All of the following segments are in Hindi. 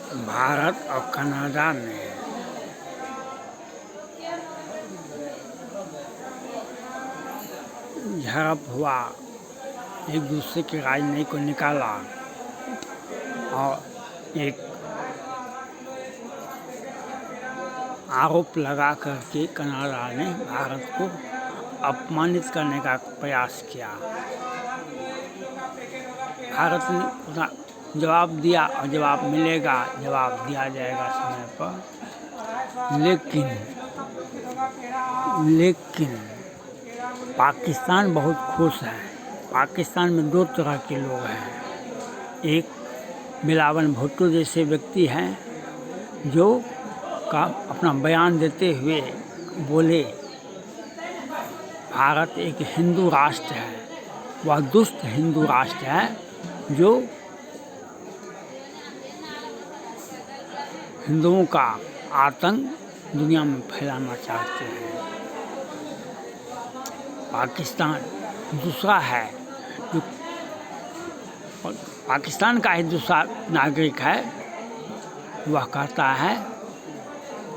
भारत और कनाडा में झड़प हुआ, एक दूसरे के राजनयिक को निकाला और एक आरोप लगा करके कनाडा ने भारत को अपमानित करने का प्रयास किया। भारत ने पूरा जवाब दिया और जवाब मिलेगा, जवाब दिया जाएगा समय पर। लेकिन पाकिस्तान बहुत खुश है। पाकिस्तान में दो तरह के लोग हैं। एक बिलावल भुट्टो जैसे व्यक्ति हैं जो का अपना बयान देते हुए बोले भारत एक हिंदू राष्ट्र है, वह दुष्ट हिंदू राष्ट्र है जो हिंदुओं का आतंक दुनिया में फैलाना चाहते हैं। पाकिस्तान दूसरा है जो पाकिस्तान का ही दूसरा नागरिक है, वह कहता है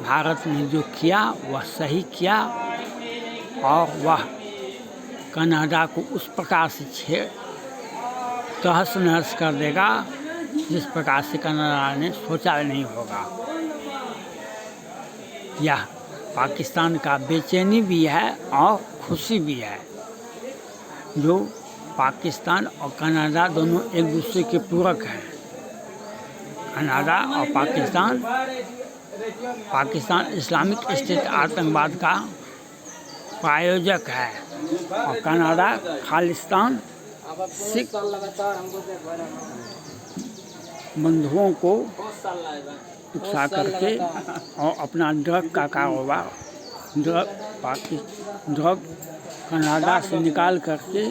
भारत ने जो किया वह सही किया और वह कनाडा को उस प्रकार से तहस नहस कर देगा जिस प्रकार से कनाडा ने सोचा नहीं होगा। यह पाकिस्तान का बेचैनी भी है और खुशी भी है। जो पाकिस्तान और कनाडा दोनों एक दूसरे के पूरक हैं। कनाडा और पाकिस्तान इस्लामिक स्टेट आतंकवाद का प्रायोजक है और कनाडा खालिस्तान सिख बंधुओं को उकसा करके और अपना ड्रग का कारोबार ड्रग कनाडा से निकाल करके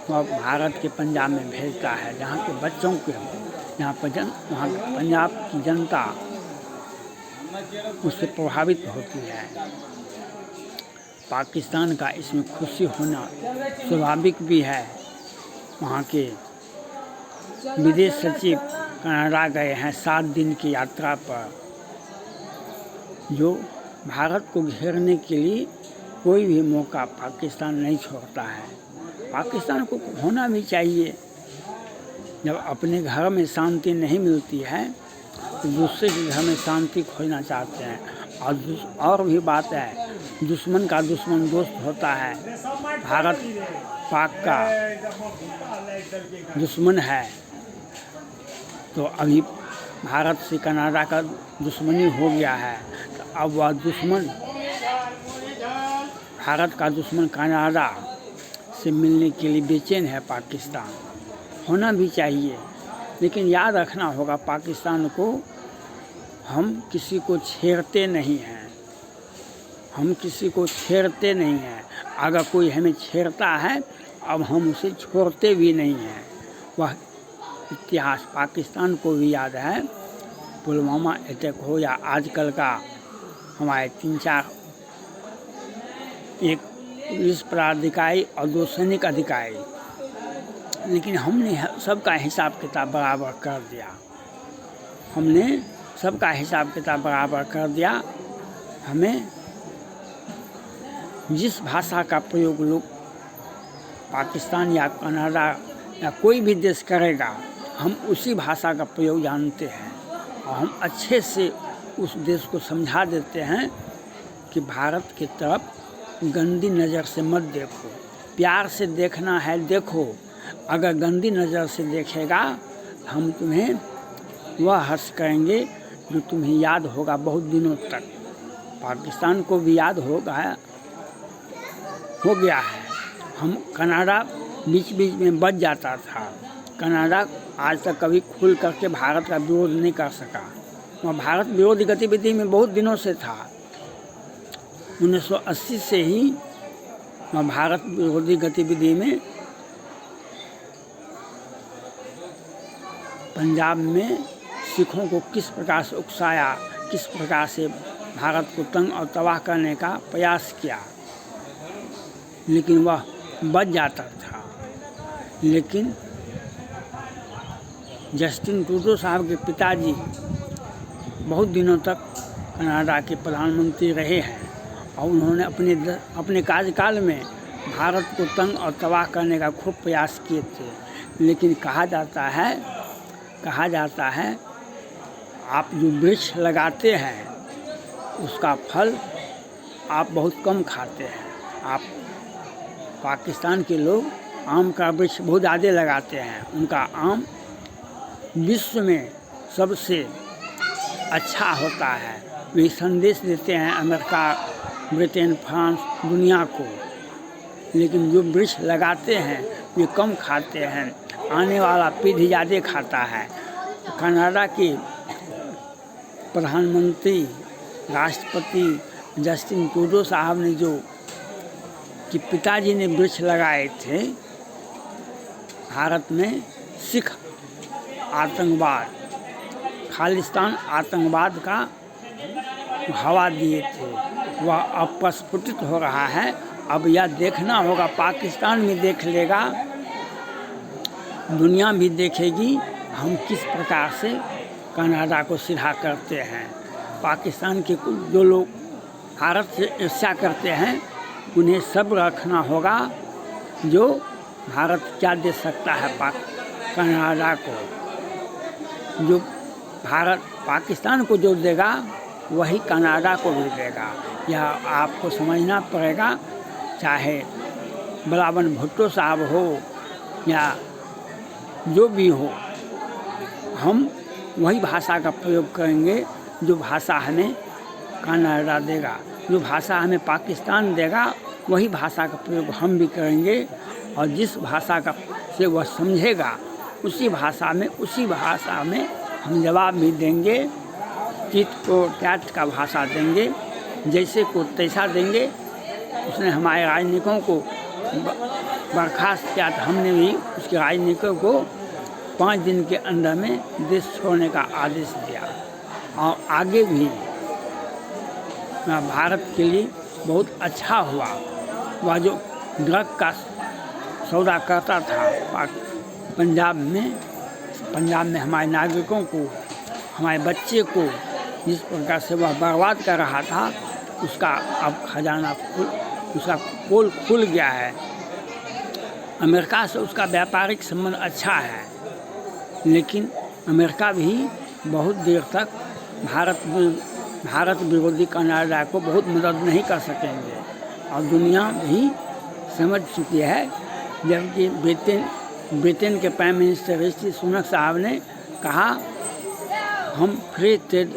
वह भारत के पंजाब में भेजता है, जहाँ के बच्चों के यहाँ पंजाब की जनता उससे प्रभावित होती है। पाकिस्तान का इसमें खुशी होना स्वाभाविक भी है। वहाँ के विदेश सचिव कनाडा गए हैं 7 दिन की यात्रा पर, जो भारत को घेरने के लिए कोई भी मौका पाकिस्तान नहीं छोड़ता है। पाकिस्तान को होना भी चाहिए। जब अपने घर में शांति नहीं मिलती है तो दूसरे के घर में शांति खोजना चाहते हैं। और भी बात है, दुश्मन का दुश्मन दोस्त होता है। भारत पाक का दुश्मन है, तो अभी भारत से कनाडा का दुश्मनी हो गया है, तो अब वह दुश्मन भारत का दुश्मन कनाडा से मिलने के लिए बेचैन है। पाकिस्तान होना भी चाहिए, लेकिन याद रखना होगा पाकिस्तान को हम किसी को छेड़ते नहीं हैं। हम किसी को छेड़ते नहीं हैं। अगर कोई हमें छेड़ता है अब हम उसे छोड़ते भी नहीं हैं। वह इतिहास पाकिस्तान को भी याद है। पुलवामा अटैक हो या आजकल का हमारे 3-4 एक पुलिस पदाधिकारी और 2 सैनिक अधिकारी, लेकिन हमने सबका हिसाब किताब बराबर कर दिया। हमने सबका हिसाब किताब बराबर कर दिया। हमें जिस भाषा का प्रयोग लोग पाकिस्तान या कनाडा या कोई भी देश करेगा, हम उसी भाषा का प्रयोग जानते हैं और हम अच्छे से उस देश को समझा देते हैं कि भारत की तरफ गंदी नज़र से मत देखो, प्यार से देखना है देखो। अगर गंदी नज़र से देखेगा हम तुम्हें वह हर्ष करेंगे जो तुम्हें याद होगा बहुत दिनों तक। पाकिस्तान को भी याद हो गया है। हम कनाडा बीच बीच में बच जाता था। कनाडा आज तक कभी खुल करके भारत का विरोध नहीं कर सका। वह भारत विरोधी गतिविधि में बहुत दिनों से था। 1980 से ही वह भारत विरोधी गतिविधि में पंजाब में सिखों को किस प्रकार से उकसाया, किस प्रकार से भारत को तंग और तबाह करने का प्रयास किया, लेकिन वह बच जाता था। लेकिन जस्टिन ट्रूडो साहब के पिताजी बहुत दिनों तक कनाडा के प्रधानमंत्री रहे हैं और उन्होंने अपने कार्यकाल में भारत को तंग और तबाह करने का खूब प्रयास किए थे। लेकिन कहा जाता है आप जो वृक्ष लगाते हैं उसका फल आप बहुत कम खाते हैं। आप पाकिस्तान के लोग आम का वृक्ष बहुत ज़्यादा लगाते हैं। उनका आम विश्व में सबसे अच्छा होता है। वे संदेश देते हैं अमेरिका, ब्रिटेन, फ्रांस, दुनिया को। लेकिन जो वृक्ष लगाते हैं वे कम खाते हैं, आने वाला पीढ़ी ज़्यादा खाता है। कनाडा के प्रधानमंत्री राष्ट्रपति जस्टिन ट्रूडो साहब ने जो कि पिताजी ने वृक्ष लगाए थे, भारत में सिख आतंकवाद, खालिस्तान आतंकवाद का हवा दिए थे, वह अब प्रस्फुटित हो रहा है। अब यह देखना होगा, पाकिस्तान भी देख लेगा, दुनिया भी देखेगी हम किस प्रकार से कनाडा को सीधा करते हैं। पाकिस्तान के जो लोग भारत से ईर्ष्या करते हैं उन्हें सब रखना होगा जो भारत क्या दे सकता है कनाडा को। जो भारत पाकिस्तान को जो देगा वही कनाडा को भी देगा। यह आपको समझना पड़ेगा, चाहे बिलावल भुट्टो साहब हो या जो भी हो, हम वही भाषा का प्रयोग करेंगे जो भाषा हमें कनाडा देगा। जो भाषा हमें पाकिस्तान देगा वही भाषा का प्रयोग हम भी करेंगे, और जिस भाषा का से वह समझेगा उसी भाषा में हम जवाब भी देंगे। चित को टैट का भाषा देंगे, जैसे को तैसा देंगे। उसने हमारे राजनयिकों को बर्खास्त किया तो हमने भी उसके राजनयिकों को 5 दिन के अंदर में देश छोड़ने का आदेश दिया। और आगे भी भारत के लिए बहुत अच्छा हुआ। वह जो ड्रग का सौदा करता था पंजाब में हमारे नागरिकों को, हमारे बच्चे को जिस प्रकार से वह बर्बाद कर रहा था, उसका अब खजाना उसका पोल खुल गया है। अमेरिका से उसका व्यापारिक संबंध अच्छा है, लेकिन अमेरिका भी बहुत देर तक भारत विरोधी कनाडा को बहुत मदद नहीं कर सकेंगे। और दुनिया भी समझ चुकी है, जबकि ब्रिटेन के प्राइम मिनिस्टर ऋषि सुनक साहब ने कहा हम फ्री ट्रेड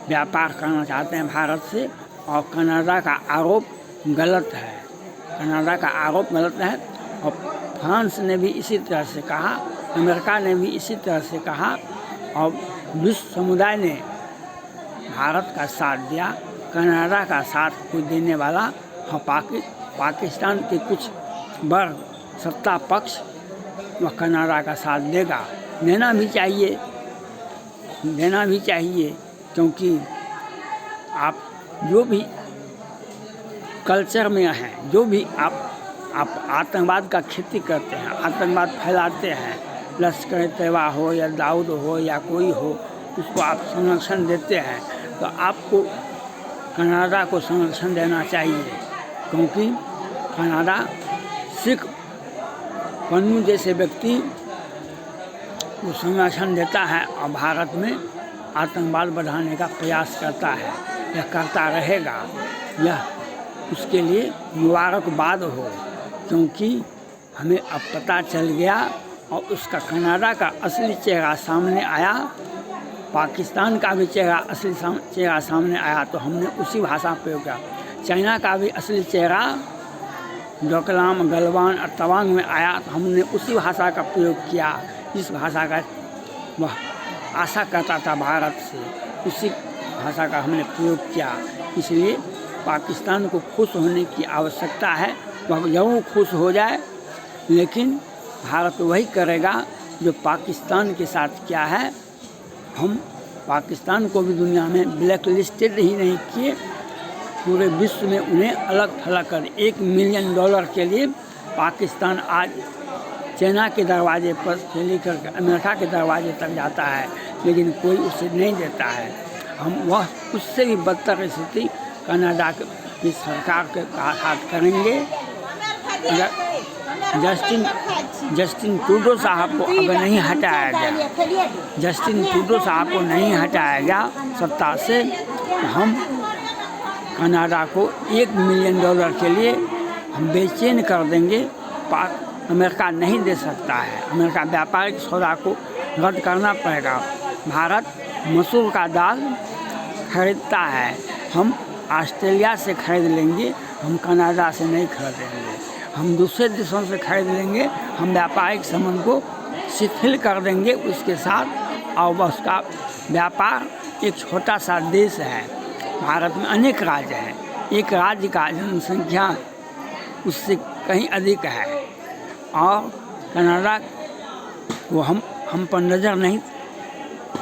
व्यापार करना चाहते हैं भारत से, और कनाडा का आरोप गलत है। और फ्रांस ने भी इसी तरह से कहा, अमेरिका ने भी इसी तरह से कहा, और विश्व समुदाय ने भारत का साथ दिया। कनाडा का साथ कोई देने वाला पाकिस्तान के कुछ बड़ सत्ता पक्ष वह कनाडा का साथ देना भी चाहिए, क्योंकि आप जो भी कल्चर में हैं, जो भी आप आतंकवाद का खेती करते हैं, आतंकवाद फैलाते हैं, लश्कर तैयबा हो या दाऊद हो या कोई हो, उसको आप संरक्षण देते हैं, तो आपको कनाडा को संरक्षण देना चाहिए। क्योंकि कनाडा सिख पन्नू जैसे व्यक्ति को संरक्षण देता है और भारत में आतंकवाद बढ़ाने का प्रयास करता है, यह करता रहेगा। यह उसके लिए मुबारकबाद हो, क्योंकि हमें अब पता चल गया और उसका कनाडा का असली चेहरा सामने आया, पाकिस्तान का भी असली चेहरा सामने आया, तो हमने उसी भाषा प्रयोग किया। चाइना का भी असली चेहरा डोकलाम, गलवान और तवांग में आया, तो हमने उसी भाषा का प्रयोग किया। इस भाषा का वह आशा करता था भारत से, उसी भाषा का हमने प्रयोग किया। इसलिए पाकिस्तान को खुश होने की आवश्यकता है, वह जरूर खुश हो जाए, लेकिन भारत वही करेगा जो पाकिस्तान के साथ किया है। हम पाकिस्तान को भी दुनिया में ब्लैक लिस्टेड ही नहीं किए, पूरे विश्व में उन्हें अलग थलग कर $1 मिलियन के लिए पाकिस्तान आज चाइना के दरवाजे पर से लेकर अमेरिका के दरवाजे तक जाता है, लेकिन कोई उसे नहीं देता है। हम वह उससे भी बदतर स्थिति कनाडा की सरकार के साथ करेंगे। अगर जस्टिन ट्रूडो साहब को अगर नहीं हटाया गया, जस्टिन ट्रूडो साहब को नहीं हटाया गया सत्ता से, तो हम कनाडा को $1 मिलियन के लिए हम बेचैन कर देंगे। अमेरिका नहीं दे सकता है। अमेरिका व्यापारिक सौदा को रद्द करना पड़ेगा। भारत मसूर का दाल खरीदता है, हम ऑस्ट्रेलिया से खरीद लेंगे, हम कनाडा से नहीं खरीदेंगे। हम दूसरे देशों से खरीद लेंगे, हम व्यापारिक संबंध को शिथिल कर देंगे उसके साथ। और उसका व्यापार एक छोटा सा देश है। भारत में अनेक राज्य हैं, एक राज्य का जनसंख्या उससे कहीं अधिक है, और कनाडा वो हम पर नज़र नहीं,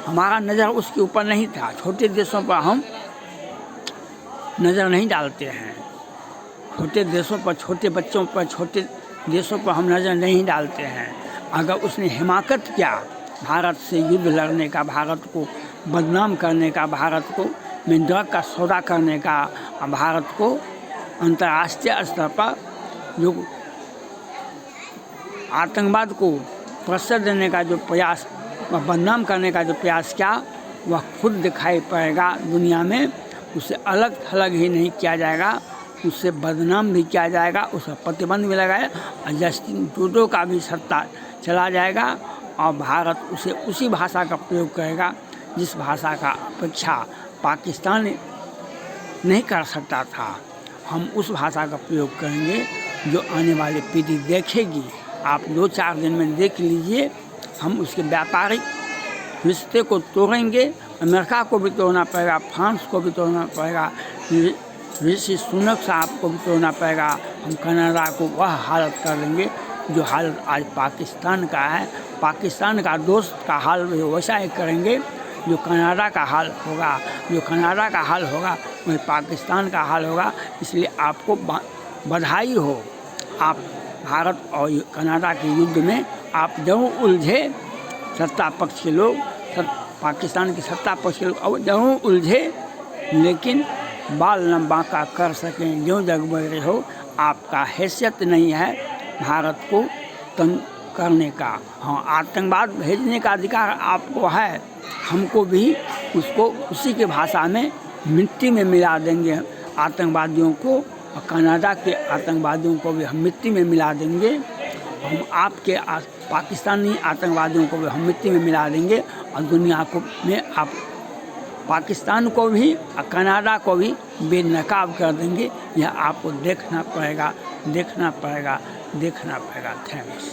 हमारा नज़र उसके ऊपर नहीं था। छोटे देशों पर हम नज़र नहीं डालते हैं, छोटे देशों पर, छोटे बच्चों पर, छोटे देशों पर हम नज़र नहीं डालते हैं। अगर उसने हिमाकत किया भारत से युद्ध लड़ने का, भारत को बदनाम करने का, भारत को में ड्रग का सौदा करने का, भारत को अंतर्राष्ट्रीय स्तर पर जो आतंकवाद को प्रोत्साहन देने का जो प्रयास, बदनाम करने का जो प्रयास किया, वह खुद दिखाई पड़ेगा दुनिया में। उसे अलग थलग ही नहीं किया जाएगा, उससे बदनाम भी किया जाएगा, उस पर प्रतिबंध भी लगाया, और जस्टिन ट्रूडो का भी सत्ता चला जाएगा, और भारत उसे उसी भाषा का प्रयोग करेगा जिस भाषा का अपेक्षा पाकिस्तान नहीं कर सकता था। हम उस भाषा का प्रयोग करेंगे जो आने वाली पीढ़ी देखेगी। आप 2-4 दिन में देख लीजिए, हम उसके व्यापारिक रिश्ते को तोड़ेंगे। अमेरिका को भी तोड़ना पड़ेगा, फ्रांस को भी तोड़ना पड़ेगा, ऋषि सुनक साहब को भी तोड़ना पड़ेगा। हम कनाडा को वह हालत कर देंगे जो हालत आज पाकिस्तान का है। पाकिस्तान का दोस्त का हाल भी वैसा ही करेंगे जो कनाडा का हाल होगा। जो कनाडा का हाल होगा वही पाकिस्तान का हाल होगा। इसलिए आपको बधाई हो, आप भारत और कनाडा के युद्ध में आप जरूर उलझे, सत्ता पक्ष के लोग, पाकिस्तान की सत्ता पक्ष के लोग जरूर उलझे, लेकिन बाल न बांका कर सकें जो जग बगरे हो। आपका हैसियत नहीं है भारत को तंग करने का। हाँ, आतंकवाद भेजने का अधिकार आपको है, हमको भी उसको उसी के भाषा में मिट्टी में मिला देंगे आतंकवादियों को, और कनाडा के आतंकवादियों को भी हम मिट्टी में मिला देंगे। हम आपके पाकिस्तानी आतंकवादियों को भी हम मिट्टी में मिला देंगे, और दुनिया को में आप पाकिस्तान को भी और कनाडा को भी बेनकाब कर देंगे। यह आपको देखना पड़ेगा, देखना पड़ेगा, देखना पड़ेगा। थैंक्स।